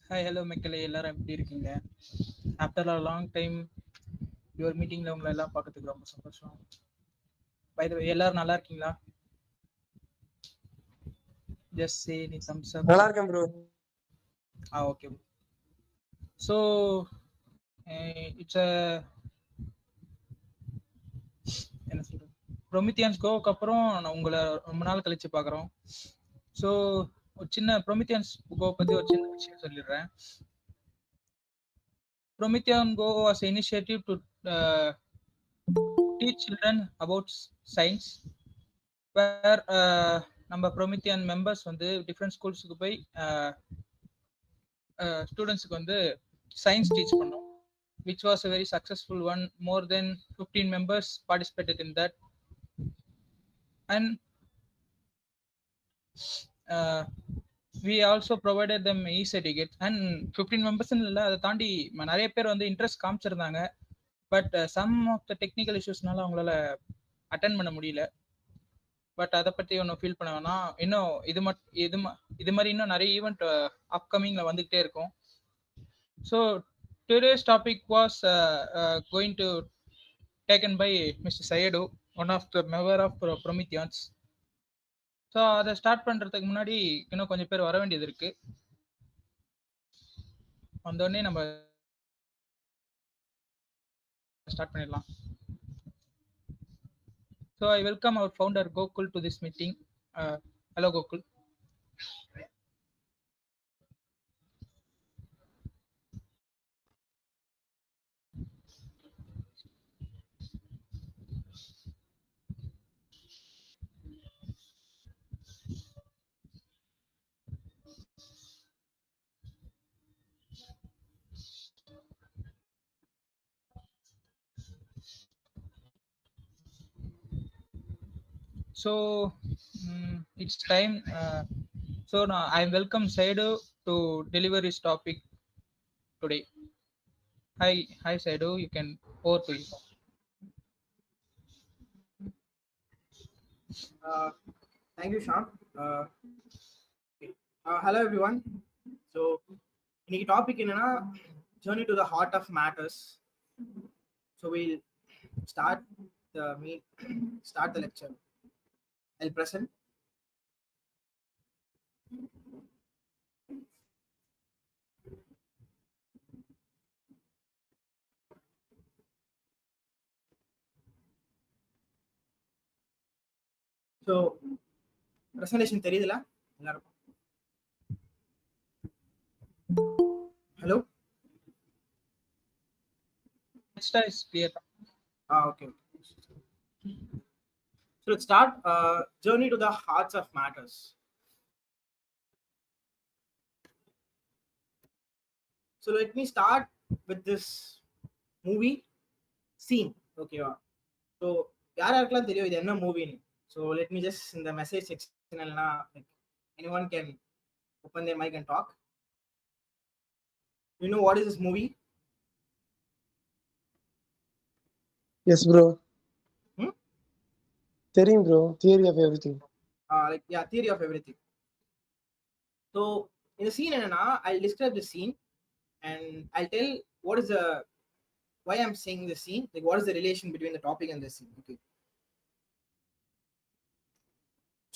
Hi hello மக்களே, எல்லாரும் எப்படி இருக்கீங்க? After a long time your மீட்டிங்ல உங்களை எல்லாம் பார்க்கறதுக்கு ரொம்ப சந்தோஷம். பை த வே, எல்லாரும் நல்லா இருக்கீங்களா? ஜஸ்ட் சே நீ தம்ஸ் அப். நல்லா இருக்கேன் ப்ரோ. ஓகே. ஸோ இட்ஸ் என்ன சொல்றது, ப்ரொமித்தியன்ஸ் கோவுக்கு அப்புறம் நான் உங்களை ரொம்ப நாள் கழிச்சு பார்க்குறோம். ஸோ ஒரு சின்ன ப்ரொமித்தியன்ஸ் கோ பற்றி ஒரு சின்ன விஷயம் சொல்லிடுறேன். Promethean Go was an initiative to teach children about science, where நம்ம Promethean members வந்து டிஃப்ரெண்ட் ஸ்கூல்ஸுக்கு போய் ஸ்டூடெண்ட்ஸுக்கு வந்து சயின்ஸ் டீச் பண்ணோம், which was a very successful one. More than 15 members participated in that, and we also provided them e-certificate. And 15 members இல்லை, அதை தாண்டி நிறைய பேர் வந்து இன்ட்ரெஸ்ட் காமிச்சிருந்தாங்க. But some of the technical இஷ்யூஸ்னால அவங்களால அட்டன் பண்ண முடியல. பட் அதை பற்றி ஒன்றும் ஃபீல் பண்ண வேணாம். இன்னும் இது மாதிரி இன்னும் நிறைய ஈவெண்ட் அப்கமிங்கில் வந்துக்கிட்டே இருக்கும். So today's topic was going to taken by mister Syed, one of the member of Prometheans. So அதை ஸ்டார்ட் பண்ணுறதுக்கு முன்னாடி இன்னும் கொஞ்சம் பேர் வர வேண்டியது இருக்கு. வந்தோடனே நம்ம ஸ்டார்ட் பண்ணிடலாம். So I welcome our founder Gokul to this meeting. Hello Gokul. So it's time. So now I welcome Seyadu to deliver his topic today. Hi Seyadu, you can over to you. Thank you, Sean. Hello everyone. So இன்னைக்கு topic என்னன்னா journey to the heart of matters. So we'll start the lecture. I'll present. So presentation தெரியுதுல எல்லாருக்கும்? Hello? It's clear. Okay. So let's start. Journey to the hearts of matters. So let me start with this movie scene. Okay. So யாராருக்கெல்லாம் தெரியும் இது என்ன மூவின்னு? So let me just in the message section, like anyone can open their mic and talk. You know what is this movie? Yes bro. தெரியும் bro. Theory of everything. Theory of everything. So in the scene என்னன்னா, I'll describe the scene and I'll tell what is the why I'm saying the scene, like what is the relation between the topic and the scene. Okay.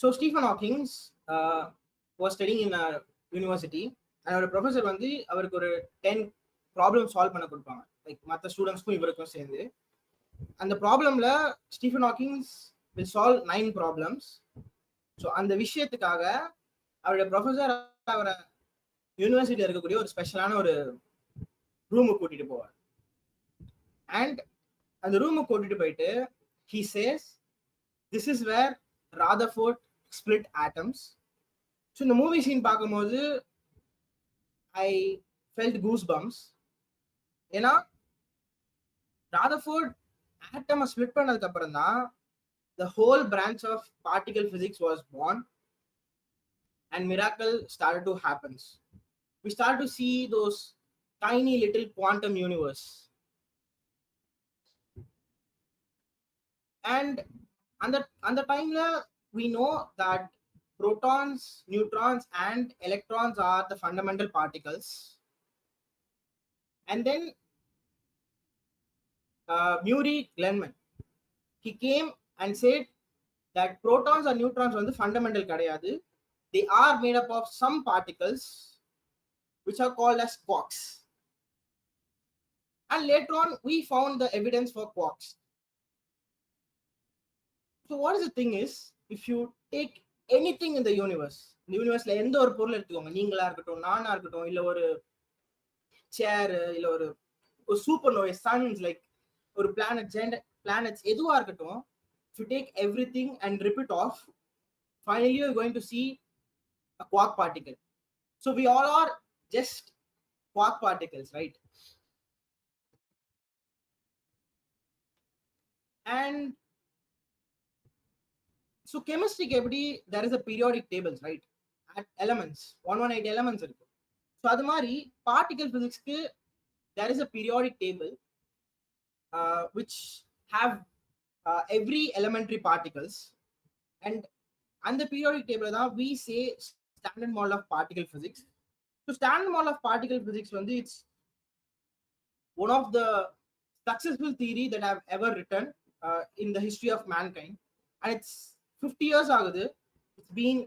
So Stephen Hawking was studying in a university, and our professor வந்து அவருக்கு ஒரு 10 problem solve பண்ண கொடுப்பாங்க, like மற்ற ஸ்டூடெண்ட்ஸ்க்கும் இவருக்கும் சேர்ந்து. அந்த ப்ராப்ளம்ல Stephen Hawkings will solve 9 problems. So அந்த விஷயத்துக்காக அவருடைய ப்ரொஃபஸர் அவரை யூனிவர்சிட்டியில் இருக்கக்கூடிய ஒரு ஸ்பெஷலான ஒரு ரூமுக்கு கூட்டிட்டு போவார். அண்ட் அந்த ரூமுக்கு கூட்டிட்டு போயிட்டு he says this is where Rutherford split atoms. So இந்த மூவி சீன் பார்க்கும்போது I felt goosebumps. ஏன்னா Rutherford ஆட்டமை ஸ்பிளிட் பண்ணதுக்கு அப்புறம் தான் the whole branch of particle physics was born and miracle started to happen. We started to see those tiny little quantum universe. And அந்த டைம்ல we know that protons, neutrons and electrons are the fundamental particles. And then Murray Glenman, he came and said that protons and neutrons are fundamental kadayadu. They are made up of some particles which are called as quarks. And later on, we found the evidence for quarks. So what is the thing is, if you take anything in the universe la எந்த ஒரு பொருள் எடுத்துக்கோங்க, நீங்களா இருக்கட்டும், நானா இருக்கட்டும், இல்ல ஒரு சேர், இல்ல ஒரு சூப்பர் நோய், சன்ஸ், லைக் ஒரு planets எதுவா இருக்கட்டும், if you take everything and rip it off, finally you're going to see a quark particle. So we all are just quark particles, right? And so chemistry எப்படி, there is a periodic tables, right? At elements 118 elements இருக்கு. So அது மாதிரி particle physics க்கு there is a periodic table which have every elementary particles, and the periodic table தான் we say standard model of particle physics. So standard model of particle physics வந்து it's one of the successful theory that I've ever written in the history of mankind, and it's 50 years ago it's been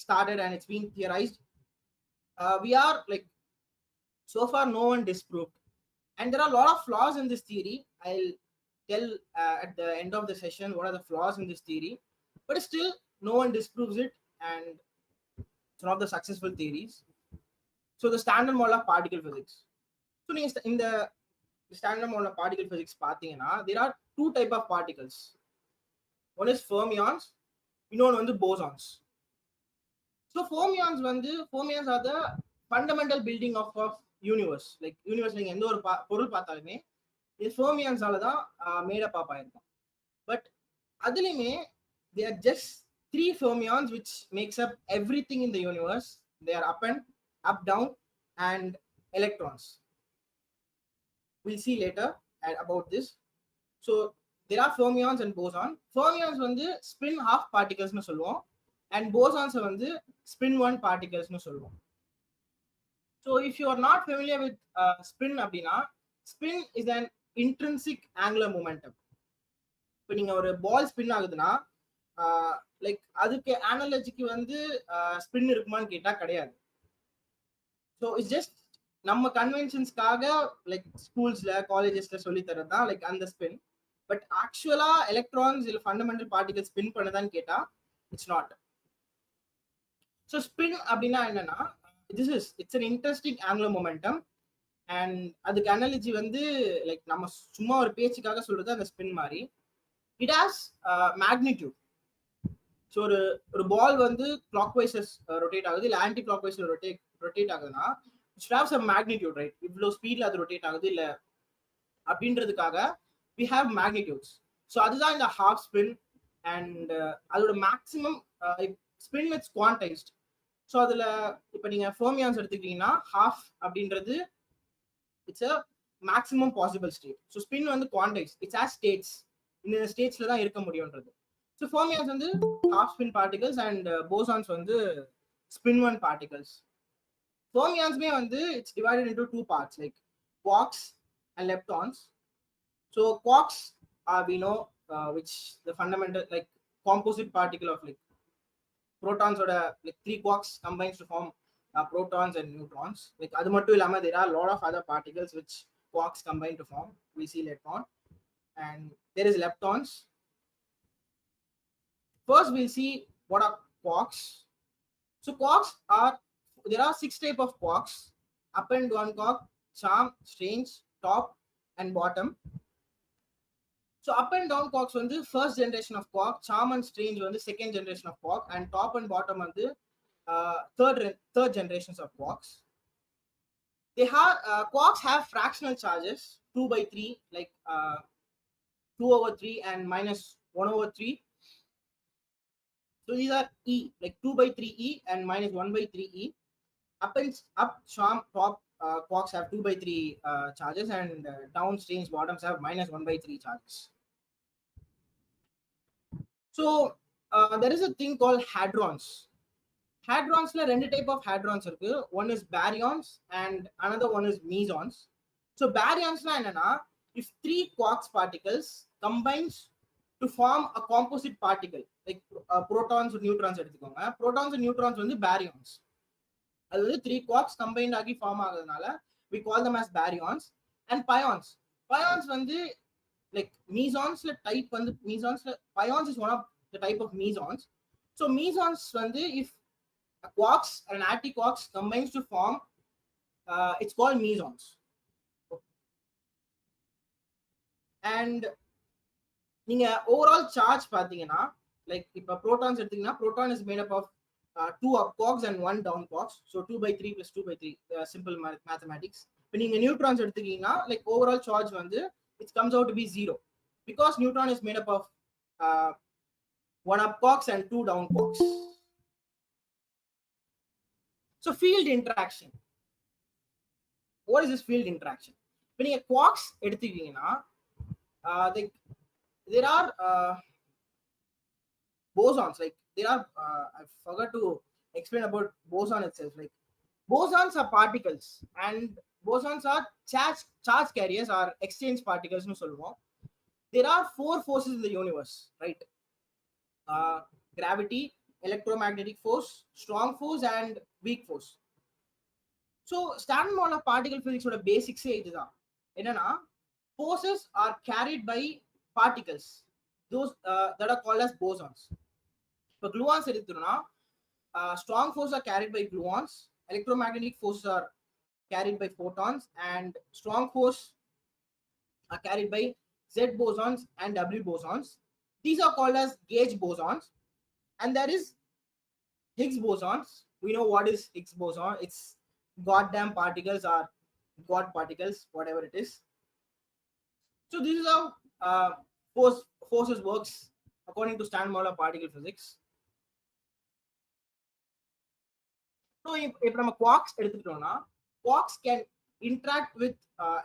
started and it's been theorized. We are like, so far no one disproved, and there are a lot of flaws in this theory. I'll tell at the end of the session what are the flaws in this theory, but still no one disproves it, and it's one of the successful theories. So the standard model of particle physics, so in the standard model of particle physics பாத்தீங்கன்னா, there are two type of particles. One is fermions, இன்னொன்று வந்து bosons. So fermions are the fundamental building of universe. Like universe நீங்க எந்த ஒரு பொருள் பார்த்தாலுமே இது fermions ஆல தான் made up ஆயிருக்கும். But அதுலயுமே they are just 3 fermions which makes up everything in the universe. They are up, down, and electrons. We'll see later about this. So there are fermions and boson. Fermions வந்து spin half particles னு சொல்லுவோம், and bosons வந்து spin 1 particles னு சொல்லுவோம். So if you are not familiar with spin அப்படினா, spin is an intrinsic angular momentum. இப்போ நீங்க ஒரு பால் ஸ்பின் ஆகுதுன்னா, லைக் அதுக்கு அனாலஜிக்கு வந்து ஸ்பின் இருக்குமான்னு கேட்டா கிடையாது. ஸோ இட்ஸ் ஜஸ்ட் நம்ம கன்வென்ஷன்ஸ்க்காக லைக் ஸ்கூல்ஸ்ல காலேஜஸ்ல சொல்லி தரதான் லைக் அந்த ஸ்பின். பட் ஆக்சுவலா எலக்ட்ரான்ஸ் இல்ல ஃபண்டமெண்டல் பார்ட்டிகல் ஸ்பின் பண்ணதான்னு கேட்டா இட்ஸ் நாட். ஸோ ஸ்பின் அப்படின்னா என்னன்னா, it's an interesting angular momentum, and அதுக்கு அனாலஜி வந்து லைக் நம்ம சும்மா ஒரு பேச்சுக்காக சொல்றது அந்த ஸ்பின் மாதிரி. It has magnitude. ஸோ ஒரு பால் வந்து கிளாக் வைஸஸ் ரொட்டேட் ஆகுது, இல்லை ஆன்டி கிளாக் வைஸ்ல ரொட்டேட் ஆகுதுன்னா it's have some magnitude, right? இவ்வளோ ஸ்பீட்ல அது ரொட்டேட் ஆகுது இல்லை அப்படின்றதுக்காக we have magnitudes. ஸோ அதுதான் இந்த ஹாஃப் ஸ்பின், அண்ட் அதோட maximum spin it's quantized. So அதில் இப்போ நீங்கள் ஃபெர்மியான்ஸ் எடுத்துக்கிட்டீங்கன்னா ஹாஃப் அப்படின்றது it's a maximum possible state. So spin வந்து குவான்டைஸ், இட்ஸ் ஆஸ் ஸ்டேட்ஸ், இந்த ஸ்டேட்ஸ்ல தான் இருக்க முடியும்ன்றது. ஸோ ஃபெர்மியான்ஸ் வந்து half spin particles, and bosons வந்து ஸ்பின் 1 பார்ட்டிகல்ஸ். ஃபெர்மியான்ஸ்மே வந்து it's divided into 2 parts, like quarks and leptons. So quarks are, we know, which the fundamental like composite particle of like protons or like 3 quarks combines to form protons and neutrons. Like adu mattu illama there are a lot of other particles which quarks combine to form. We see later on. And there is leptons. First we'll see what are quarks. So quarks are, there are 6 type of quarks: up and down quark, charm, strange, top and bottom. So up and down quarks வந்து first generation of quark, charm and strange வந்து second generation of quark, and top and bottom வந்து third generations of quarks. They have quarks have fractional charges 2/3, like 2/3 and -1/3. So these are E, like 2/3 E and -1/3 E. Up charm, top quarks have 2/3 charges, and down strange bottoms have -1/3 charges. So there is a thing called hadrons. Hadronsல ரெண்டு type of hadrons இருக்கு. One is baryons and another one is mesons. So baryonsனா என்னன்னா, if three quarks particles combines to form a composite particle, like protons and neutrons எடுத்துக்கோங்க. Protons and neutrons வந்து baryons. அதாவது three quarks combined ஆகி form ஆகுறதுனால we call them as baryons. And pions. Pions வந்து like mesonsல type வந்து mesonsல pions is one of the type of mesons. So mesons வந்து if a quarks and an antiquarks combines to form, it's called mesons. And நீங்க overall charge பாத்தீங்கன்னா, like இப்ப protons எடுத்தீங்கன்னா, proton is made up of two up quarks and one down quarks. So 2/3 plus 2/3, simple mathematics. When நீங்க neutrons எடுத்தீங்கன்னா, like overall charge வந்து it comes out to be 0 because neutron is made up of one up quarks and two down quarks. So field interaction. What is this field interaction? When you quarks எடுத்துக்கிட்டீங்கன்னா, like there are bosons. Like there are I forgot to explain about boson itself. Like bosons are particles and bosons are charge carriers or exchange particles nu solluvom. There are four forces in the universe, right? Gravity, electromagnetic force, strong force and weak force. So standard model of particle physics oda basics e idudha. Enna forces are carried by particles, those that are called as bosons. But gluons எடுத்துட்டோம்னா, strong forces are carried by gluons, electromagnetic forces are carried by photons, and strong force are carried by Z bosons and W bosons. These are called as gauge bosons. And there is Higgs bosons. We know what is Higgs boson. It's goddamn particles or god particles, whatever it is. So this is how forces works according to standard model of particle physics. So if நம்ம quarks எடுத்துட்டோம்னா, quarks can interact with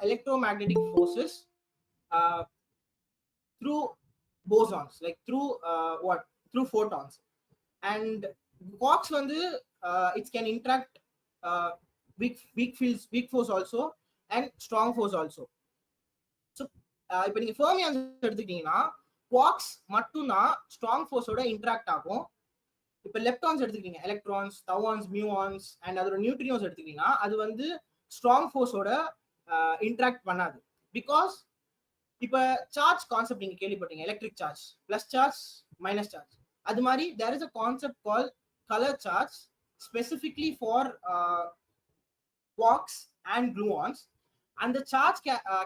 electromagnetic forces through bosons, like through through photons. And quarks வந்து it can interact weak force also and strong force also. So இப்போ நீங்க fermions எடுத்துக்கிட்டீங்கன்னா, quarks மட்டும்தான் strong force ஓட interact ஆகும். இப்ப leptons எடுத்துக்கிட்டீங்க, electrons, tauons, muons and அதோட neutrinos எடுத்துக்கிட்டீங்கன்னா, அது வந்து strong force ஓட interact பண்ணாது. Because இப்ப சார்ஜ் கான்செப்ட் நீங்க கேள்விப்பட்டீங்க, electric charge, plus charge, minus charge. அது மாதிரி there is a concept called color charge specifically for quarks and gluons. And the charge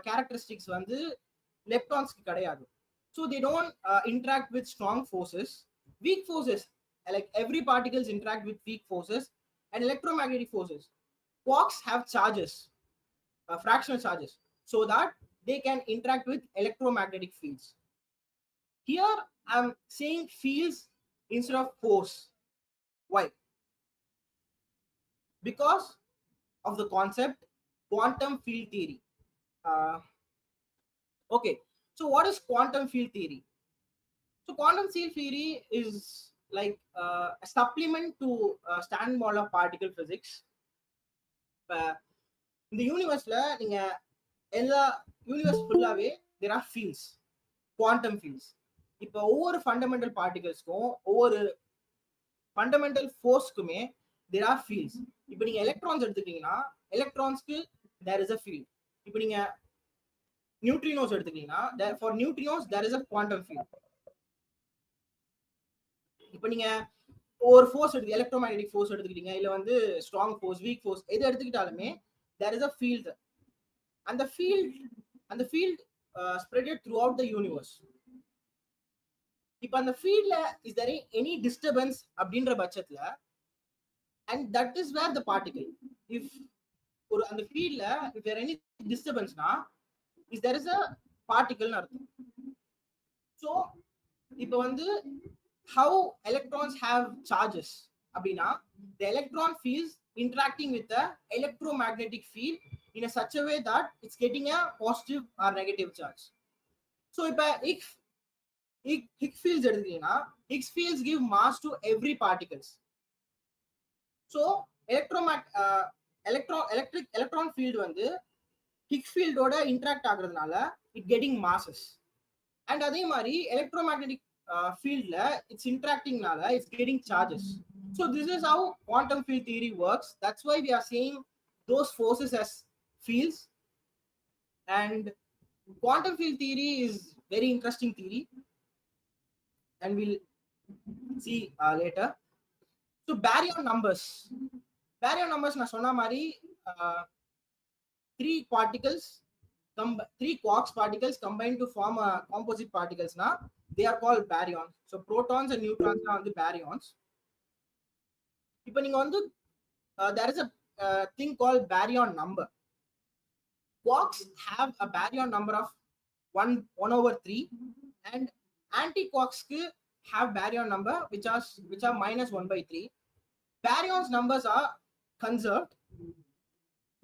characteristics வந்து leptonsக்கு கிடையாது. So they don't interact with strong forces. Weak forces, like every particles interact with weak forces and electromagnetic forces. Quarks have charges, fractional charges, so that they can interact with electromagnetic fields. Here I'm saying fields instead of force. Why? Because of the concept quantum field theory. Okay, so what is quantum field theory? So quantum field theory is like a supplement to standard model of particle physics. In the universe la ninga எல்லா universe ஃபுல்லாவே there are fields, quantum fields. இப்போ ஒவ்வொரு fundamental பார்ட்டிகல்ஸ்க்கும் ஒவ்வொரு fundamental ஃபோர்ஸ்க்குமே there are fields. இப்போ நீங்க electrons எடுத்துக்கிட்டீங்கன்னா, எலக்ட்ரான்ஸ்க்கு there is a field. இப்போ நீங்க நியூட்ரினோஸ் எடுத்துக்கிட்டீங்கன்னா, for neutrinos there is a quantum field. இப்போ நீங்க ஒரு ஃபோர்ஸ் எடுத்து எலக்ட்ரோமேக்னெட்டிக் ஃபோர்ஸ் எடுத்துக்கிட்டீங்க, இல்ல வந்து ஸ்ட்ராங் ஃபோர்ஸ், வீக் ஃபோர்ஸ் எது எடுத்துக்கிட்டாலுமே there is a field. And the field spread throughout the universe. இப்போ அந்த ஃபீல்ட்ல is there any disturbance அப்படின்ற பட்சத்துல, and that is where the particle, if ஒரு அந்த ஃபீல்ட்ல if there any disturbance na, is there is a particle னு அர்த்தம். So இப்போ வந்து how electrons have charges அப்படினா, the electron feels interacting with the electromagnetic field in a such a way that it's getting a positive or negative charge. So if Higgs fields எடுத்துக்கிட்டீங்கன்னா, Higgs fields give mass to every particles. So electron field வந்து Higgs ஃபீல்டோட interact ஆகுறதுனால it getting masses. And அதே மாதிரி electromagnetic ஃபீல்ட்ல it's இன்ட்ராக்டிங்னால it's getting charges. So this is how quantum field theory works. That's why we are saying those forces as fields. And quantum field theory is very interesting theory, and we'll see later. So baryon numbers na sonna mari three quarks particles combined to form a composite particles na they are called baryons. So protons and neutrons na vandu baryons. Ipo ninga vandu there is a thing called baryon number. Quarks have a baryon number of 1/3, and anti-quarks have baryon number which are -1/3. Baryons numbers are conserved.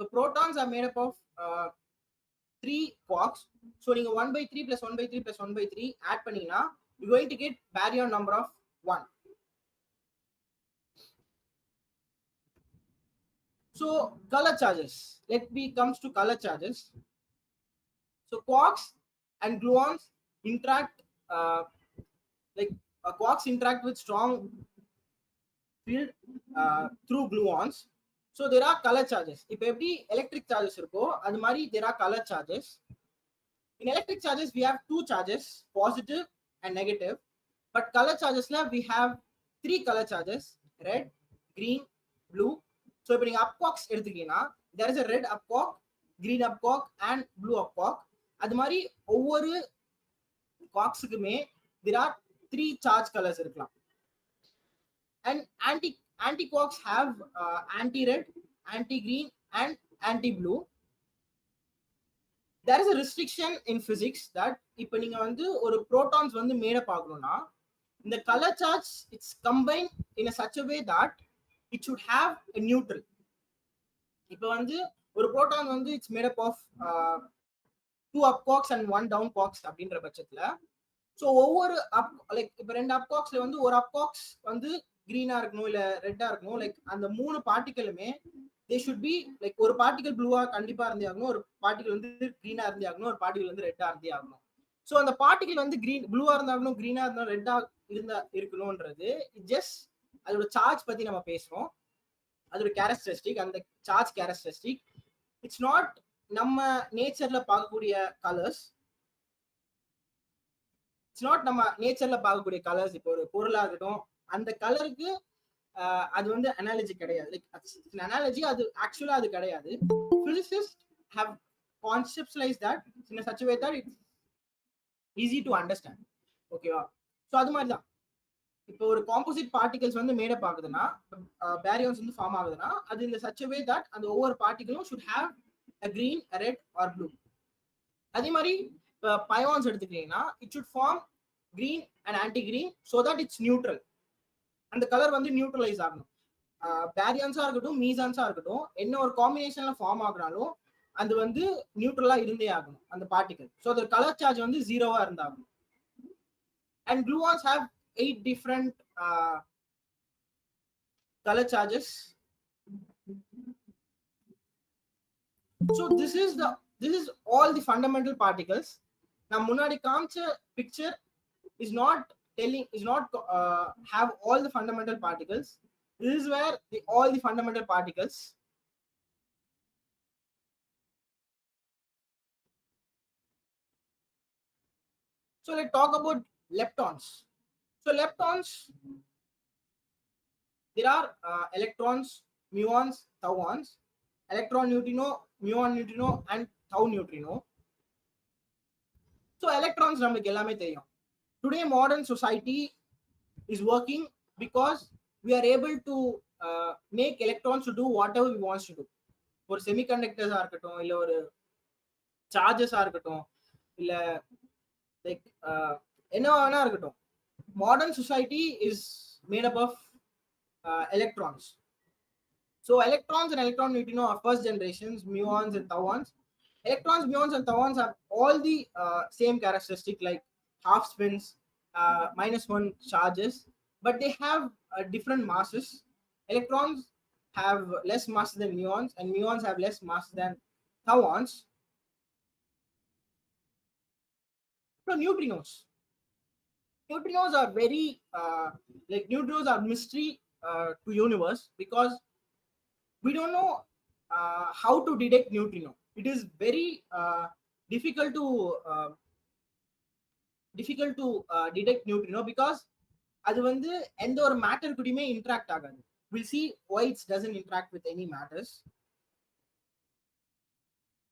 The protons are made up of 3 quarks. So நீங்க 1/3 plus 1/3 plus 1/3 add பண்ணீங்கன்னா you're going to get baryon number of 1. So color charges. Let me comes to color charges. So quarks and gluons interact quarks interact with strong field through gluons. So there are color charges. If every electric charges irko adu mari there are color charges. In electric charges we have two charges, positive and negative, but color charges la we have three color charges, red, green, blue. So if you up quarks எடுத்துக்கீனா there is a red up quark, green up quark and blue up quark. அது மாதிரி ஒவ்வொரு quarksக்குமே there are three charge colors இருக்கலாம். And anti quarks have anti red, anti green and anti blue. There is a restriction in physics that இப்போ நீங்க வந்து ஒரு protons வந்து made up ஆகணும்னா இந்த color charge it's combined in a such a way that it should have a neutral. இப்போ வந்து ஒரு proton வந்து it's made up of 2 up quarks and 1 down quarks அப்படின்ற பட்சத்துல so ஒவ்வொரு இப்போ ரெண்டு up quarksல வந்து ஒரு up quarks வந்து கிரீனா இருக்கணும் இல்ல ரெட்டா இருக்கணும். லைக் அந்த மூணு பார்ட்டிகளுமே they should be like ஒரு பார்ட்டிகல் ப்ளூவா கண்டிப்பா இருந்தே ஆகணும், ஒரு பார்ட்டிகல் வந்து கிரீனா இருந்தே ஆகணும், ஒரு பார்ட்டிகல் வந்து ரெட்டா இருந்தே ஆகணும். ஸோ அந்த பார்ட்டிகல் வந்து கிரீன் ப்ளூவா இருந்தாகணும், கிரீனா இருந்தா ரெட்டா இருக்கணும்ன்றது ஜஸ்ட் அதோட சார்ஜ் பத்தி நம்ம பேசுறோம். அதோட கேரக்டரிஸ்டிக், அந்த சார்ஜ் கேரக்டரிஸ்டிக் இட்ஸ் நாட் நம்ம நேச்சர்ல பார்க்கக்கூடிய கலர்ஸ். இட்ஸ் நாட் நம்ம நேச்சர்ல பார்க்கக்கூடிய கலர்ஸ். இப்போ ஒரு பொருளா இருக்கட்டும் அந்த கலருக்கு அது வந்து அனாலஜி கிடையாது. லைக் அனாலஜி அது ஆக்சுவலா அது கிடையாது. physicists have conceptualized that in a such a way that it's easy to understand. ஓகேவா? ஸோ அது மாதிரி தான் இப்போ ஒரு காம்போசிட் பார்ட்டிகல்ஸ் வந்து மேடப் ஆகுதுன்னா பேரியான்ஸ் வந்து ஃபார்ம் ஆகுதுன்னா அது இந்த சச் வே தட் அந்த ஒவ்வொரு பார்ட்டிகளும் should have a green, red or blue. அதே மாதிரி இப்போ பயான்ஸ் எடுத்துக்கிட்டீங்கன்னா it should form green and anti green so that it's neutral. அந்த கலர் வந்து நியூட்ரலைஸ் ஆகணும். பேரியான்ஸா இருக்கட்டும் மீசான்ஸா இருக்கட்டும் என்ன ஒரு காம்பினேஷன்ல ஃபார்ம் ஆகுறாலும் அது வந்து நியூட்ரலா இருந்தே ஆகணும் அந்த பார்ட்டிகல். ஸோ அதோட கலர் சார்ஜ் வந்து ஜீரோவா இருந்தாகணும். And gluons have 8 different color charges. So this is all the fundamental particles. Now munadi kaamcha picture is not have all the fundamental particles. This is where all the fundamental particles so let's talk about leptons. So leptons, there are electrons, muons, tauons, electron neutrino, muon neutrino and tau neutrino. So electrons namakku ellame theriyum. Today modern society is working because we are able to make electrons to do whatever we want to do. For semiconductors ah irukattum illa or charges ah irukattum illa like enna vana irukattum, modern society is made up of electrons. So electrons and electron neutrino are first generations, muons and tauons. Electrons, muons and tauons have all the same characteristic like half spins, -1 charges, but they have different masses. Electrons have less mass than muons, and muons have less mass than tauons. So neutrinos are very like neutrinos are mystery to universe, because we don't know how to detect neutrino. It is very difficult to detect neutrino, because அது வந்து எந்த ஒரு matter கூடயுமே interact ஆகாது. We'll see why it doesn't interact with any matters.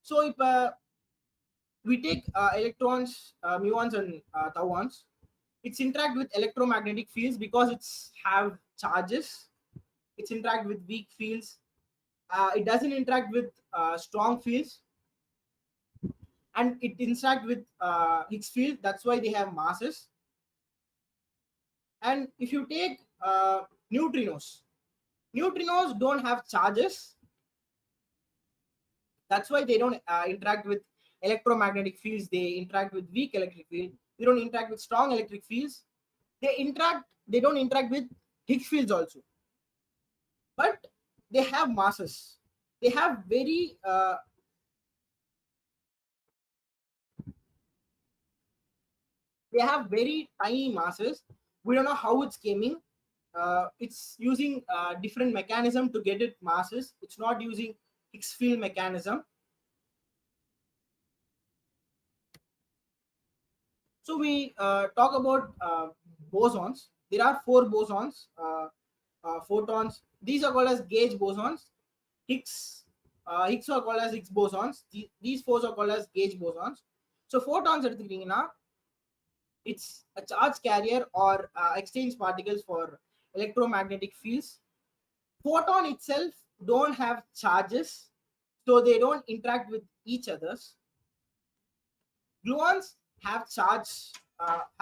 So if we take electrons, muons and tauons, it's interact with electromagnetic fields because it's have charges. It's interact with weak fields. It doesn't interact with strong fields, and it interact with Higgs field. That's why they have masses. And if you take neutrinos don't have charges. That's why they don't interact with electromagnetic fields. They interact with weak electric field. They don't interact with strong electric fields. They don't interact with Higgs fields also. But they have masses. They have very tiny masses. We don't know how it's coming. It's using different mechanism to get it masses. It's not using Higgs field mechanism. So we talk about bosons. There are 4 bosons, photons. These are called as gauge bosons. Higgs are called as Higgs bosons. These 4 are called as gauge bosons. So photons எடுத்துக்கிட்டீங்கன்னா, it's a charge carrier or exchange particles for electromagnetic fields. Photon itself don't have charges, so they don't interact with each others. Gluons have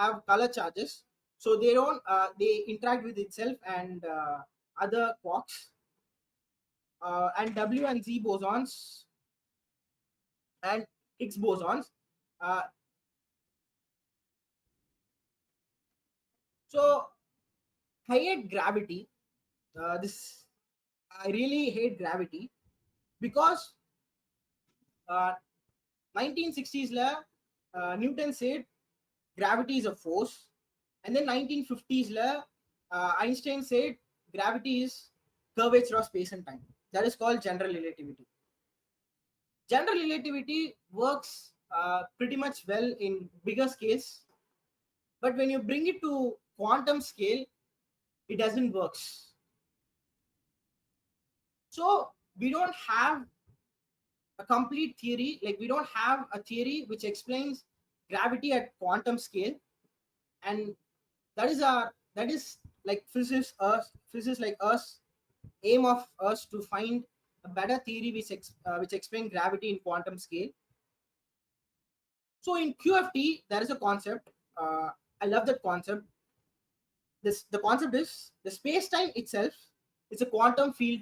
have color charges, so they don't they interact with itself and other quarks. And W and Z bosons and Higgs bosons. So I hate gravity. I really hate gravity, because 1960s la Newton said gravity is a force, and then 1950s la Einstein said gravity is curvature of space and time. That is called general relativity. General relativity works pretty much well in bigger scales, but when you bring it to quantum scale, it doesn't work. So we don't have a complete theory. Like, we don't have a theory which explains gravity at quantum scale, and that is like physicists like us aim of us to find a better theory which explain gravity in quantum scale. So in QFT there is a concept. I love that concept. The concept is the space-time itself is a quantum field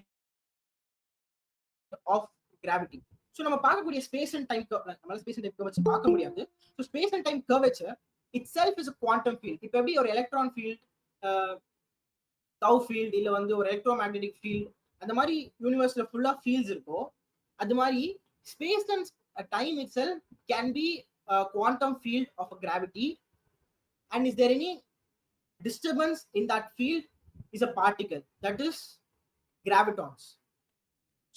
of gravity. So நம்ம பார்க்கக்கூடிய space and time நம்மளால space and time curvature பார்க்க முடியாது. So space and time curvature itself is a quantum field. இப்போ எப்படி ஒரு electron field, tau field, இல்ல வந்து ஒரு electromagnetic field, அந்த மாதிரி யூனிவர்ஸ்ல ஃபுல்லா fields இருக்கோ, அது மாதிரி space and time itself can be a quantum field of a gravity. And is there any disturbance in that field is a particle, that is gravitons.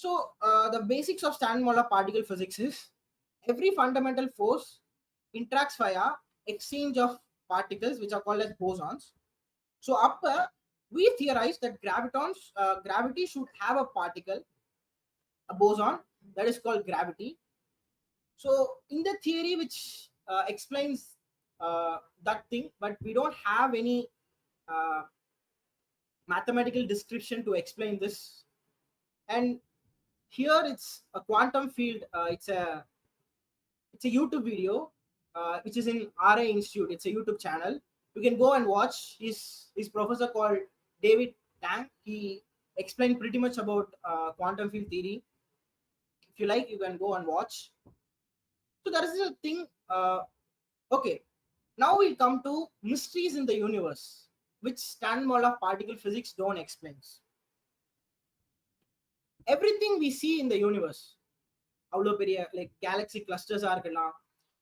So the basics of Standard Model of particle physics is every fundamental force interacts via exchange of particles, which are called as bosons. So we theorize that gravity should have a particle, a boson, that is called gravity. So in the theory which explains that thing, but we don't have any mathematical description to explain this. And here it's a quantum field. It's a YouTube video which is in RA Institute. It's a YouTube channel. You can go and watch. His professor called David Tang. He explained pretty much about quantum field theory. If you like, you can go and watch. So that is the thing. Okay, now we come to mysteries in the universe, which Standard Model of particle physics don't explain. everything we see in the universe, அவ்வளோ பெரிய like Galaxy கிளஸ்டர்ஸா இருக்கலாம்,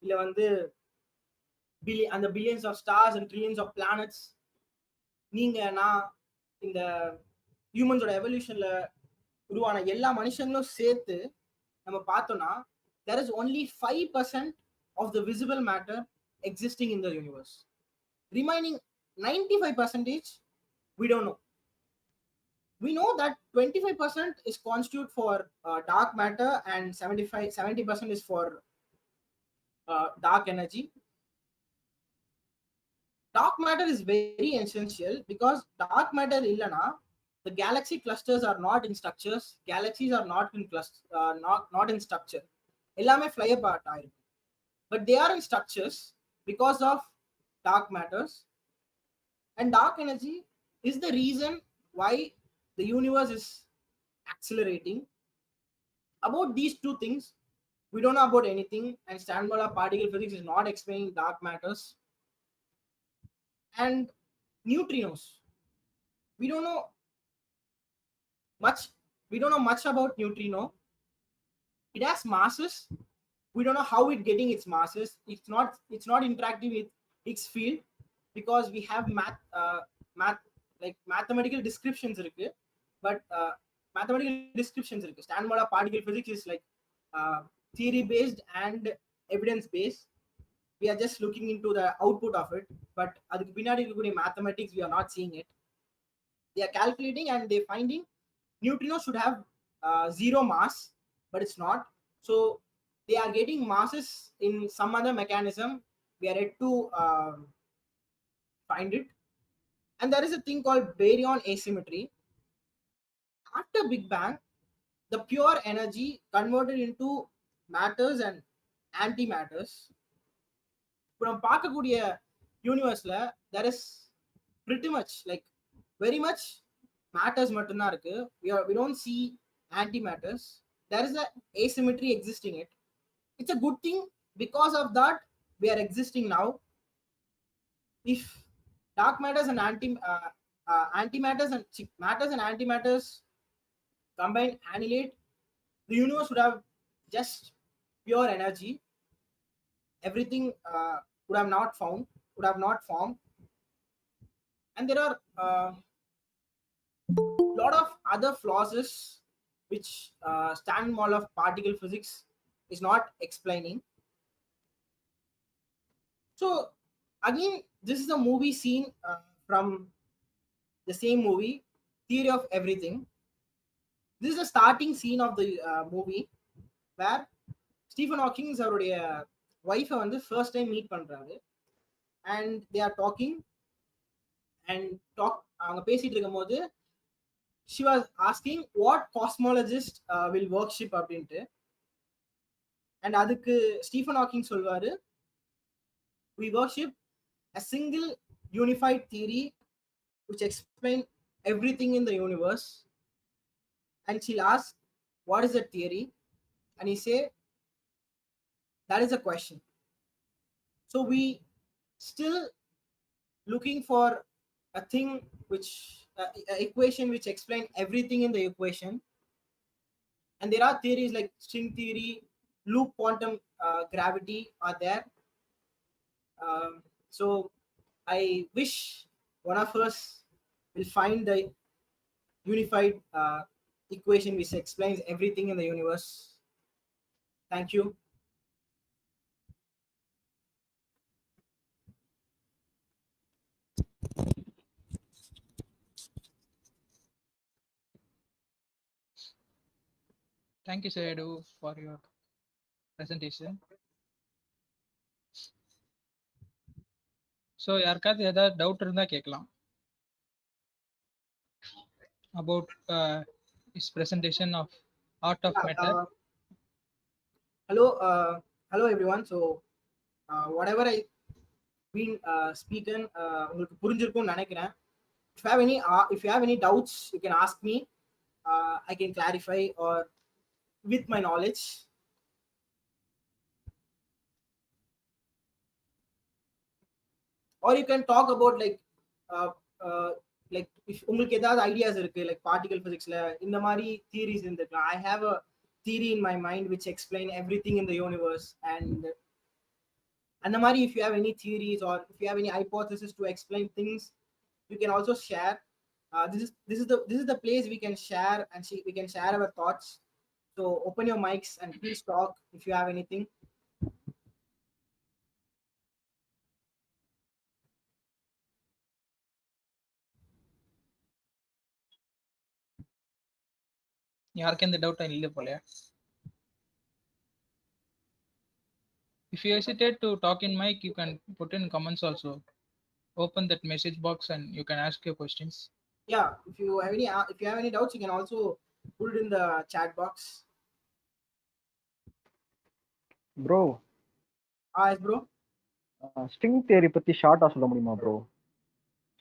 இல்ல வந்து அந்த billions of stars and trillions of planets, நீங்க நான் இந்த ஹியூமன்ஸோட எவல்யூஷன்ல உருவான எல்லா மனுஷங்களும் சேர்த்து நம்ம பார்த்தோம்னா there is only 5% of the visible matter existing in the universe. Remaining 95% we don't know. We know that 25% is constitute for dark matter and 70% is for dark energy. Dark matter is very essential because dark matter illana the galaxy clusters are not in structures, galaxies are not in not in structure, ellame fly apart aayirum, but they are in structures because of dark matters. And dark energy is the reason why the universe is accelerating. About these two things we don't know about anything, and Standard particle physics is not explaining dark matters. And neutrinos, we don't know much about neutrino. It has masses, we don't know how it getting its masses. It's not interacting with its field because we have math like mathematical descriptions irukku, but mathematical descriptions irukku. Standard particle physics is like theory based and evidence based. We are just looking into the output of it, but adukku pinadi irukkudiya mathematics we are not seeing it. They are calculating and they finding neutrinos should have zero mass, but it's not. So they are getting masses in some other mechanism. We are yet to find it. And there is a thing called baryon asymmetry. After Big Bang, the pure energy converted into matters and antimatters. நம்ம பார்க்கக்கூடிய யூனிவர்ஸ்ல there is pretty much like very much matters மட்டும்தான் இருக்கு. We don't see antimatters. There is a asymmetry existing it. It's a good thing because of that we are existing now. If dark matters and antimatters and matters and antimatters combine, annihilate, the universe would have just pure energy. Everything would have not formed. And there are lot of other clauses which Standard model of particle physics is not explaining. So again, this is a movie scene from the same movie, Theory of Everything. This is the starting scene of the movie where Stephen Hawking அவருடைய wife வந்து first time meet பண்றாரு, and they are talking அவங்க பேசிட்டு இருக்கும்போது she was asking what cosmologist will worship அப்படின்ட்டு. and அதுக்கு Stephen Hawking சொல்வாரு, we worship a single unified theory which explains everything in the universe. And she'll ask, what is that theory? And he say, that is a question. So we still looking for a thing which equation which explain everything in the equation. And there are theories like string theory, loop quantum gravity are there. So I wish one of us will find the unified equation which explains everything in the universe. Thank you. Thank you, Seyadu, for your presentation. So யாருக்காவது ஏதாவது doubt இருந்தா கேட்கலாம் about his presentation of art of matter. Hello everyone. So whatever I been speaking உங்களுக்கு புரிஞ்சிருக்கும்னு நினைக்கிறேன். If you have any doubts you can ask me. I can clarify or with my knowledge. Or you can talk about like like உங்களுக்கு ஏதாவது ideas இருக்கு like particle பிசிக்ஸ்ல இந்த மாதிரி theories இருந்திருக்கலாம். I have a theory in my mind which explain everything in the universe and அந்த மாதிரி if you have any theories or if you have any hypothesis to explain things, you can also share. This is the place we can share and we can share our thoughts. So open your mics and please talk if you have anything. யாருக்கும் எந்த டவுட்டும் இல்லை போல. If you hesitate to talk in mic, you can put in comments also. Open that message box and you can ask your questions. Yeah, if you have any doubts, you can also put it in the chat box. Bro Yes bro. String theory பத்தி ஷார்ட்டா சொல்ல முடியுமா bro?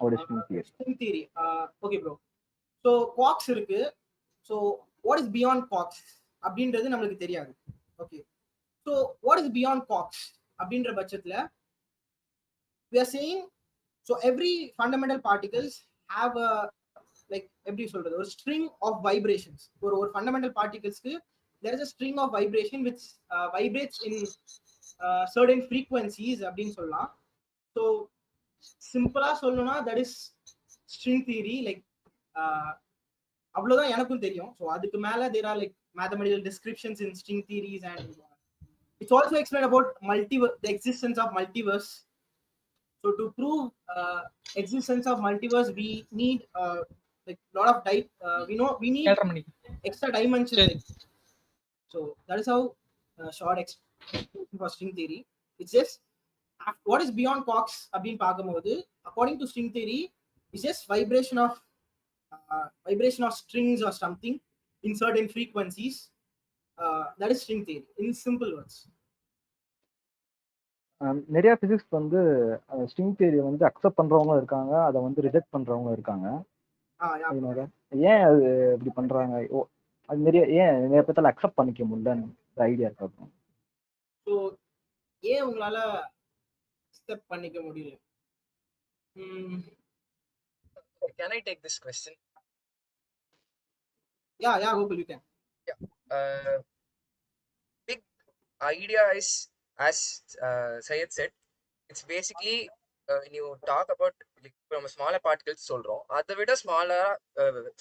what is string theory? String theory. Okay bro. So quarks இருக்கு. So what is beyond quarks அப்படின்றது நமக்கு தெரியாது. Okay. So what is beyond quarks அப்படின்ற பட்சத்துல we are saying, so every fundamental particles have a like எப்படி சொல்றது, ஒரு string of vibrations. ஒரு fundamental particlesக்கு there is a string of vibration which vibrates in certain frequencies அப்படின்னு சொல்லலாம். So சிம்பிளா சொல்லணும்னா that is string theory. like அவ்வளவுதான் எனக்கும் தெரியும். ஸோ அதுக்கு மேல there are like mathematical descriptions in string theories and it's also explained about the existence of multiverse. So to prove existence of multiverse, we need like lot of we need extra dimensions. So that is how short explanation for string theory. It's just what is beyond quarks அப்படின்னு பார்க்கும்போது according to string theory it's just vibration of strings or something in certain frequencies. That is string theory in simple words. நிறைய physics வந்து string தியரியை வந்து accept பண்றவங்களும் இருக்காங்க, அதை வந்து ரிஜெக்ட் பண்றவங்களும் இருக்காங்க. அதனால ஏன் அது இப்படி பண்றாங்க? அது நிறைய பேர்த்தால அக்செப்ட் பண்ணிக்க முடியலன்னு ஐடியா இருக்கா? ஸோ ஏன் உங்களால அக்செப்ட் பண்ணிக்க முடியல? Can I take this question? Yeah, Gokul, you can. Yeah. Big idea is, as Syed said, it's basically when you talk about like, from smaller particles சொல்றோம், அதை விட smaller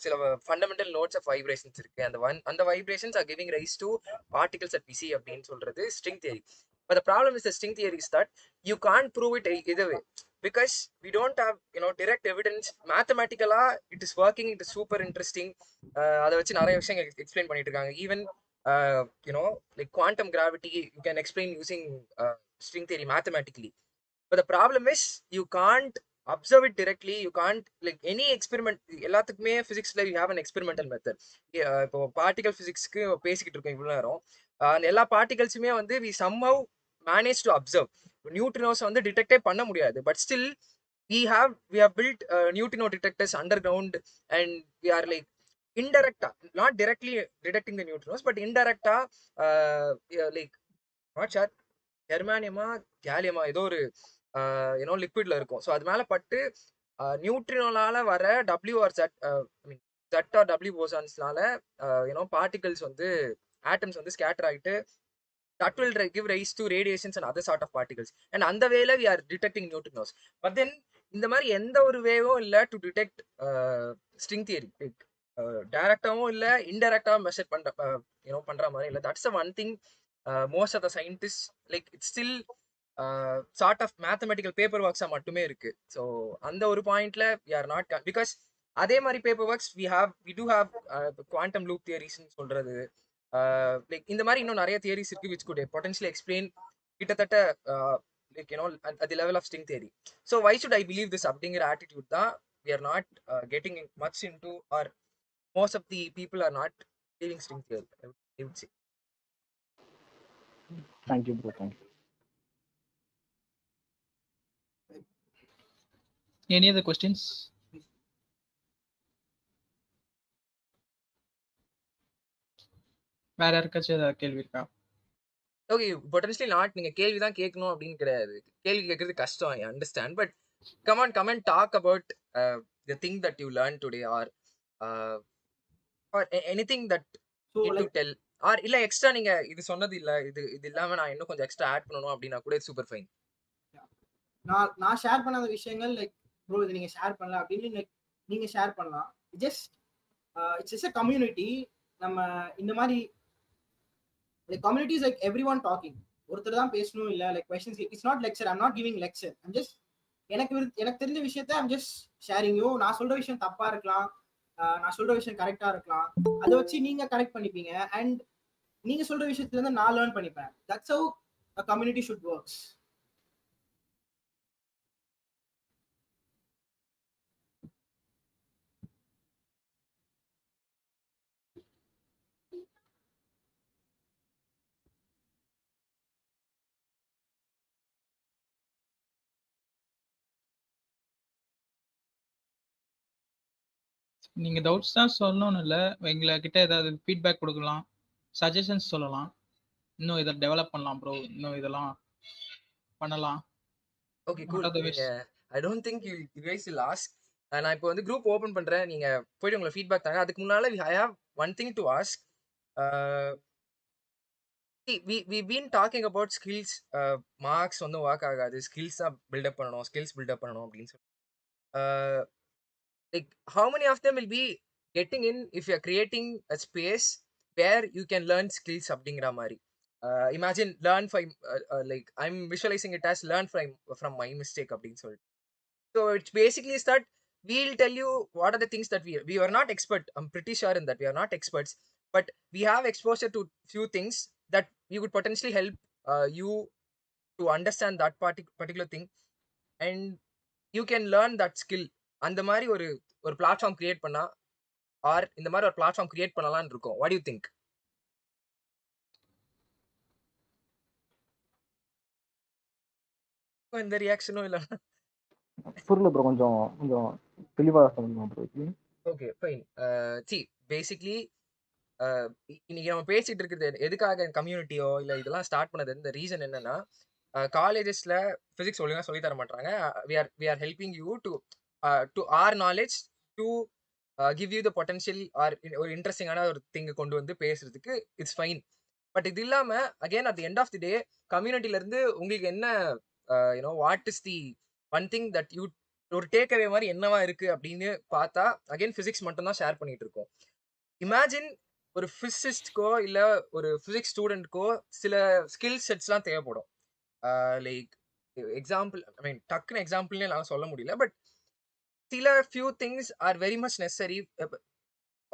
சில fundamental nodes of vibrations இருக்கு. அந்த vibrations are giving rise to particles that we see அப்படின்னு சொல்றது string theory. But the problem is the string theory is that you can't prove it either way because we don't have direct evidence. Mathematically it is working, it is super interesting. அதை வச்சு நிறைய விஷயங்கள் explain பண்ணிட்டு இருக்காங்க. Even like quantum gravity you can explain using string theory mathematically. But the problem is you can't observe it directly. You can't like any experiment. எல்லாத்துக்குமே physicsல you have an experimental method. இப்போ particle physicsக்கு பேசிக்கிட்டு இருக்கோம் இவ்வளவு நேரம். அந்த எல்லா பார்ட்டிகல்ஸுமே வந்து we somehow manage to observe. Neutrinos வந்து டிடெக்டே பண்ண முடியாது. But still we have built neutrino detectors underground and we are like indirecta, not directly detecting the neutrinos, but indirecta like not sure ஜெர்மானியமா கேலியமா ஏதோ ஒரு லிக்விட்ல இருக்கும். ஸோ அது மேல பட்டு நியூட்ரினோலால வர W or Z or W போசான்ஸ்னால பார்ட்டிகல்ஸ் வந்து ஆட்டம்ஸ் வந்து ஸ்கேட்டர் ஆகிட்டு that will give rise to radiations and other sort of particles. And on the way we are detecting neutrinos. But then இந்த மாதிரி எந்த ஒரு வேவும் இல்லை டு டிடெக்ட் ஸ்ட்ரிங் தியரி. டைரக்டாவும் இல்லை இன்டைரக்டாவும் மெஷர் பண்ற மாதிரி இல்லை. That's one thing most of the scientist like it's still sort of mathematical paper ஒர்க்ஸா மட்டுமே இருக்கு. ஸோ அந்த ஒரு பாயிண்ட்ல வி ஆர் நாட் பிகாஸ் அதே மாதிரி paper works we do have quantum loop தியரிஸ்ன்னு சொல்றது. லைக் இந்த மாதிரி இன்னும் நிறைய தியரிஸ் இருக்கு which could potentially explain கிட்டத்தட்ட like at the level of string theory. So why should I believe this அப்படிங்கிற attitude தான் we are not getting much into, or most of the people are not believing string theory, I would say. Thank you bro, thank you. Any other questions? வேற யாருக்காச்சும் ஏதாவது கேள்வி இருக்கா? Okay, potentially not நீங்க கேள்வி தான் கேட்கணும் அப்படின்னு கிடையாது. கேள்வி கேட்கறது கஷ்டம், I understand. But comment talk about the thing that you learned today, or anything that So need to like tell, or இல்ல எக்ஸ்ட்ரா நீங்க இது சொன்னது இல்ல, இது இல்லாம நான் இன்னும் கொஞ்சம் எக்ஸ்ட்ரா ஆட் பண்ணணும் அப்படின்னா கூட சூப்பர் ஃபைன். நான் ஷேர் பண்ணாத விஷயங்கள் லைக் ப்ரோ இது நீங்க ஷேர் பண்ணல அப்படின்னு லைக் நீங்க ஷேர் பண்ணலாம். Just it's just a community. நம்ம இந்த மாதிரி like community is like everyone talking. ஒருத்தர் தான் பேசணும் இல்ல like questions. It's not lecture. I'm not giving lecture. I'm just எனக்கு தெரிஞ்ச விஷயத்த ஐம் ஜஸ்ட் ஷேரிங் யூ. நான் சொல்ற விஷயம் தப்பா இருக்கலாம், நான் சொல்ற விஷயம் கரெக்டா இருக்கலாம். அதை வச்சு நீங்க கரெக்ட் பண்ணிப்பீங்க அண்ட் நீங்க சொல்ற விஷயத்துல இருந்து நான் லேர்ன் பண்ணிப்பேன். That's how a community should works. நீங்க டவுட்ஸ் தான் சொல்லணும்னு இல்லை, எங்களை கிட்ட ஏதாவது ஃபீட்பேக் கொடுக்கலாம், சஜஷன்ஸ் சொல்லலாம். இன்னும் இதை டெவலப் பண்ணலாம் ப்ரோ, இன்னும் இதெல்லாம் பண்ணலாம். Okay cool. நீங்க I don't think you guys will ask. நான் இப்போ வந்து குரூப் ஓபன் பண்றேன், நீங்க போயிட்டு உங்களை ஃபீட்பேக் தாங்க. அதுக்கு முன்னால I have one thing to ask. we been talking about skills. Marks வந்து ஒர்க் ஆகாது, ஸ்கில்ஸ் தான் பில்டப் பண்ணணும், ஸ்கில்ஸ் பில்டப் பண்ணணும் அப்படின்னு சொல்லி. Like how many of them will be getting in if you are creating a space where you can learn skills அப்படிங்கிற மாதிரி? Imagine learn from like I'm visualizing it as learn from my mistake அப்படின்னு சொல்லிட்டு. So it's basically is that we'll tell you what are the things that we are not expert. I'm pretty sure in that we are not experts, but we have exposure to few things that we would potentially help you to understand that particular thing, and you can learn that skill. அந்த மாதிரி ஒரு platform create பண்ணா, R இந்த மாதிரி ஒரு platform create பண்ணலாம்னு இருக்கோம். What you think? இந்த ரியாக்ஷனும் இல்ல. புரியல ப்ரோ, கொஞ்சம் கொஞ்சம் தெளிவா சொல்லணும் bro. Okay fine. See basically இன்னைக்கு நம்ம பேசிட்டு இருக்கிறது எதுக்காக கம்யூனிட்டியோ இல்லை இதெல்லாம் ஸ்டார்ட் பண்ணது, இந்த ரீசன் என்னன்னா, காலேஜஸ்ல பிசிக்ஸ் ஒழுங்கா சொல்லி தர மாட்டாங்க. we are helping you to our knowledge to give you the potential or ஒரு இன்ட்ரெஸ்டிங்கான ஒரு திங்கை கொண்டு வந்து பேசுறதுக்கு இட்ஸ் ஃபைன். பட் இது இல்லாம again at the end of the day கம்யூனிட்டில இருந்து உங்களுக்கு என்ன you know what is the one thing that you ஒரு டேக் அவே மாதிரி என்னவா இருக்கு அப்படின்னு பார்த்தா அகைன் பிசிக்ஸ் மட்டும் தான் ஷேர் பண்ணிட்டு இருக்கோம். இமேஜின் ஒரு பிசிசிஸ்ட்கோ இல்ல ஒரு பிசிக்ஸ் ஸ்டூடெண்ட்கோ சில ஸ்கில் செட்ஸ்லாம் தேவைப்படும். லைக் எக்ஸாம்பிள், ஐ மீன் டக்குன்னு எக்ஸாம்பிள்னே நான் சொல்ல முடியல, பட் சில few things are very much necessary.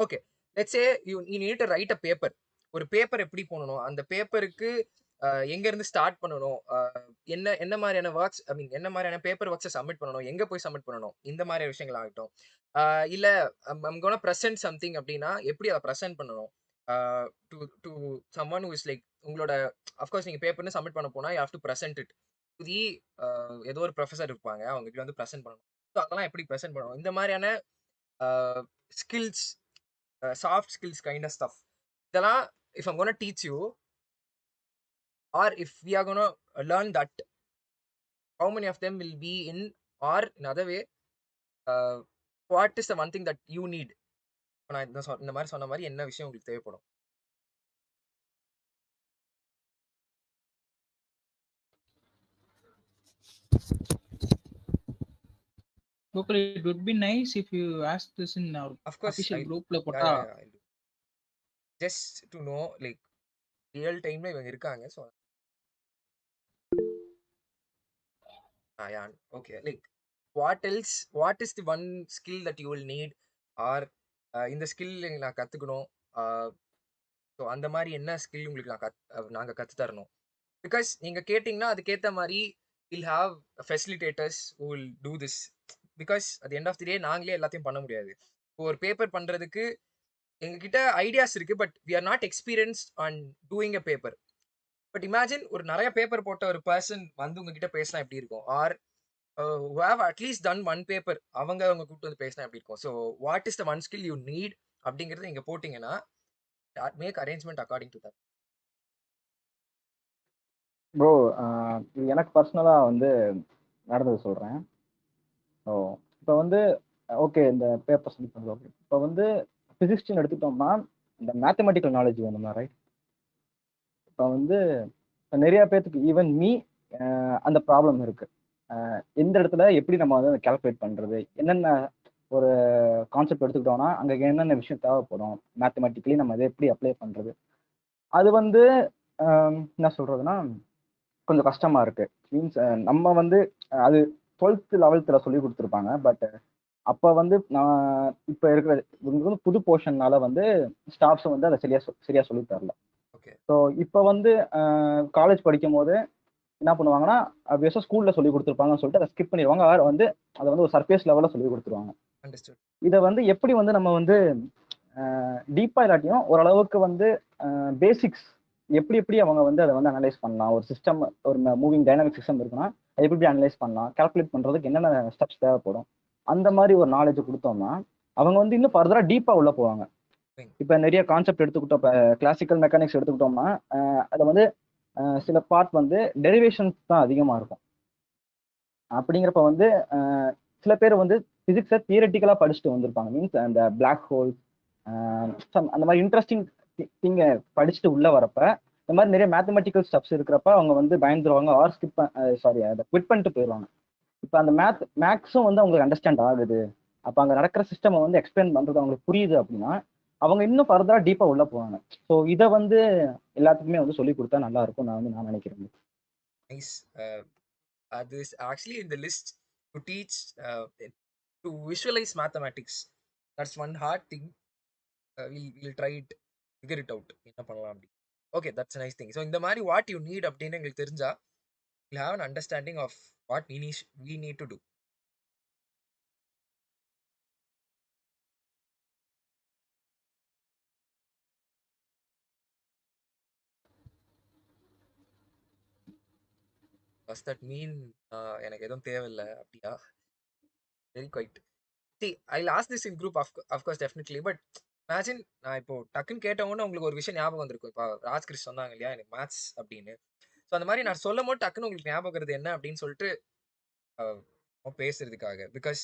Okay let's say you need to right a paper. ஒரு பேப்பர் எப்படி போடணும், அந்த பேப்பருக்கு எங்க இருந்து ஸ்டார்ட் பண்ணணும், என்ன மாதிரியான ஒர்க்ஸ், ஐ மீன் என்ன மாதிரியான பேப்பர் ஒர்க்ஸை சப்மிட் பண்ணணும், எங்க போய் சப்மிட் பண்ணணும், இந்த மாதிரி விஷயங்கள் ஆகட்டும். இல்ல ஐம் கோனா ப்ரெசென்ட் சம்திங் அப்படின்னா எப்படி அதை ப்ரெசென்ட் பண்ணணும் to to someone who is like உங்களோட, அஃப்கோர்ஸ் நீங்க பேப்பர்னு சப்மிட் பண்ண போனா you have to present it to the ஏதோ ஒரு ப்ரொஃபஸர் இருப்பாங்க, அவங்க கிட்ட வந்து ப்ரெசென்ட் பண்ணணும். ஸோ அதெல்லாம் எப்படி ப்ரெசென்ட் பண்ணணும், இந்த மாதிரியான skills, soft skills kind of stuff. இதெல்லாம் if I'm gonna teach you, or if we are gonna learn that, how many of them will be in, or in other way, what is the one thing that you need? நான் இந்த மாதிரி சொன்ன மாதிரி என்ன விஷயம் உங்களுக்கு தேவைப்படும்? Gokul, it would be nice if you ask this in our Of course, official group la yeah, போட்டா. I'll do. Just to know like real time இவங்க இருக்காங்க. So yeah, okay, like what else, what is the one skill that you will need, or இந்த skill நான் கத்துக்கணும், so அந்த மாதிரி என்ன skill உங்களுக்கு நாங்கள் கற்று தரணும். பிகாஸ் நீங்கள் கேட்டிங்கன்னா அதுக்கேற்ற மாதிரி will have facilitators who will do this. Because at the end of the day நாங்களே எல்லாத்தையும் பண்ண முடியாது. இப்போ ஒரு பேப்பர் பண்ணுறதுக்கு எங்ககிட்ட ஐடியாஸ் இருக்குது, but we are not experienced on doing a paper. But imagine ஒரு நிறைய பேப்பர் போட்ட ஒரு பர்சன் வந்து உங்ககிட்ட பேசினா எப்படி இருக்கும், R who have at least done one paper அவங்க கூப்பிட்டு வந்து பேசினா எப்படி இருக்கும். So what is the one skill you need அப்படிங்கிறது நீங்கள் போட்டிங்கன்னா make arrangement according to that. Bro எனக்கு பர்சனலாக வந்து நடந்தது சொல்கிறேன். ஸோ இப்போ வந்து ஓகே இந்த பேப்பர் சப்மிட் பண்ணுறது ஓகே. இப்போ வந்து ஃபிசிக்ஸ்னு எடுத்துட்டோம்னா இந்த மேத்தமெட்டிக்கல் நாலேஜ் வேணுமா, ரைட்? இப்போ வந்து நிறைய பேர்த்துக்கு ஈவன் மீ அந்த ப்ராப்ளம் இருக்கு. எந்த இடத்துல எப்படி நம்ம வந்து கால்குலேட் பண்றது, என்னென்ன ஒரு கான்செப்ட் எடுத்துக்கிட்டோம்னா அங்கே என்னென்ன விஷயம் தேவைப்படும், மேத்தமெட்டிக்கலி நம்ம அதை எப்படி அப்ளை பண்றது, அது வந்து என்ன சொல்றதுன்னா கொஞ்சம் கஷ்டமா இருக்கு. மீன்ஸ் நம்ம வந்து அது 12th 11th சொல்லி கொடுத்துருப்பாங்க. பட் அப்போ வந்து நான் இப்போ இருக்கிற இவங்க வந்து புது போர்ஷன்னால வந்து ஸ்டாஃப்ஸ் வந்து அதை சரியா சொல்லி தரல. ஓகே. ஸோ இப்போ வந்து காலேஜ் படிக்கும் போது என்ன பண்ணுவாங்கன்னா ஆப்வியஸாக ஸ்கூல்ல சொல்லி கொடுத்துருப்பாங்கன்னு சொல்லிட்டு அதை ஸ்கிப் பண்ணிடுவாங்க. ஆர் வந்து அதை வந்து ஒரு சர்ஃபேஸ் லெவலில் சொல்லி கொடுத்துருவாங்க. அண்டர்ஸ்டுட். இதை வந்து எப்படி வந்து நம்ம வந்து டீப்பாக இல்லாட்டியும் ஓரளவுக்கு வந்து பேசிக்ஸ் எப்படி எப்படி அவங்க வந்து அதை வந்து அனலைஸ் பண்ணலாம், ஒரு சிஸ்டம் ஒரு மூவிங் டைனாமிக் சிஸ்டம் இருக்குன்னா அதை எப்படி அனலைஸ் பண்ணலாம், கால்குலேட் பண்ணுறதுக்கு என்னென்ன ஸ்டெப்ஸ் தேவைப்படும், அந்த மாதிரி ஒரு நாலேஜ் கொடுத்தோம்னா அவங்க வந்து இன்னும் ஃபர்தராக டீப்பாக உள்ள போவாங்க. இப்போ நிறைய கான்செப்ட் எடுத்துக்கிட்டோம். இப்போ கிளாசிக்கல் மெக்கானிக்ஸ் எடுத்துக்கிட்டோம்னா அதை வந்து சில பார்ட் வந்து டெரிவேஷன்ஸ் தான் அதிகமாக இருக்கும். அப்படிங்கிறப்ப வந்து சில பேர் வந்து பிசிக்ஸை தியரட்டிக்கலாக படிச்சுட்டு வந்திருப்பாங்க. மீன்ஸ் அந்த பிளாக் ஹோல் அந்த மாதிரி இன்ட்ரெஸ்டிங் திங்கை படிச்சுட்டு உள்ள வரப்ப இந்த மாதிரி நிறைய மேத்தமெட்டிக்கல் ஸ்டெப்ஸ் இருக்கிறப்ப அவங்க வந்து பயந்துருவாங்க, ஆர் அதை குவிட் பண்ணிட்டு போயிடுவாங்க. இப்போ அந்த மேக்ஸும் வந்து அவங்களுக்கு அண்டர்ஸ்டாண்ட் ஆகுது, அப்போ அங்கே நடக்கிற சிஸ்டம் வந்து எக்ஸ்பிளைன் பண்ணுறது அவங்களுக்கு புரியுது அப்படின்னா அவங்க இன்னும் ஃபர்தராக டீப்பாக உள்ள போவாங்க. ஸோ இதை வந்து எல்லாத்துக்குமே வந்து சொல்லி கொடுத்தா நல்லா இருக்கும் நான் நினைக்கிறேன். நைஸ். அது ஆக்சுவலி இந்த list to teach to visualise mathematics, that's one hard thing. Will try it, figure it out என்ன பண்ணலாம் அப்படி. Okay, that's nice thing. So இந்த மாதிரி வாட் யூ நீட் அப்படின்னு எங்களுக்கு தெரிஞ்சா will have an understanding of what we need to do. Does that mean எனக்கு எதுவும் தேவையில்லை அப்படியா? Very quite. See, I'll ask this in group, of course, definitely. But imagine நான் இப்போ டக்குன்னு கேட்டவொன்னே உங்களுக்கு ஒரு விஷயம் ஞாபகம் வந்திருக்கும். இப்போ ராஜ்கிருஷ் சொன்னாங்க இல்லையா எனக்கு மேத்ஸ் அப்படின்னு. ஸோ அந்த மாதிரி நான் சொல்லும் போது டக்குன்னு உங்களுக்கு ஞாபகம் வருது என்ன அப்படின்னு சொல்லிட்டு பேசுறதுக்காக. பிகாஸ்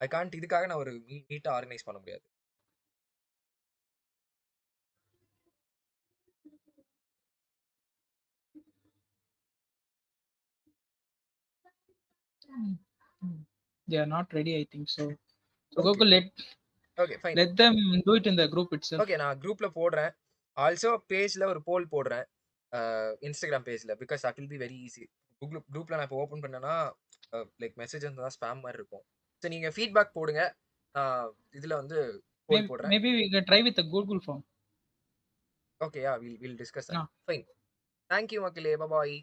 ஐ கான்ட் இதுக்காக நான் ஒரு நீட்டாக ஆர்கனைஸ் பண்ண முடியாது. They are not ready, I think so. Okay. Gokul, Okay, fine. let them do it in the group itself. Okay, நான் குரூப்ல போடுறேன். ஆல்சோ பேஜ்ல ஒரு போல் போடுறேன் இன்ஸ்டாகிராம் பேஜ்ல. Because that will be very easy. குரூப்ல நான் இப்போ ஓப்பன் பண்ணேன்னா லைக் மெசேஜ் தான் ஸ்பாம் மாதிரி இருக்கும். ஸோ நீங்க ஃபீட்பேக் போடுங்க. இதுல வந்து போல் போடுறேன். Maybe we can try with the Google form. Okay, yeah, we'll discuss that. Fine. Thank you, மக்களே. Bye bye.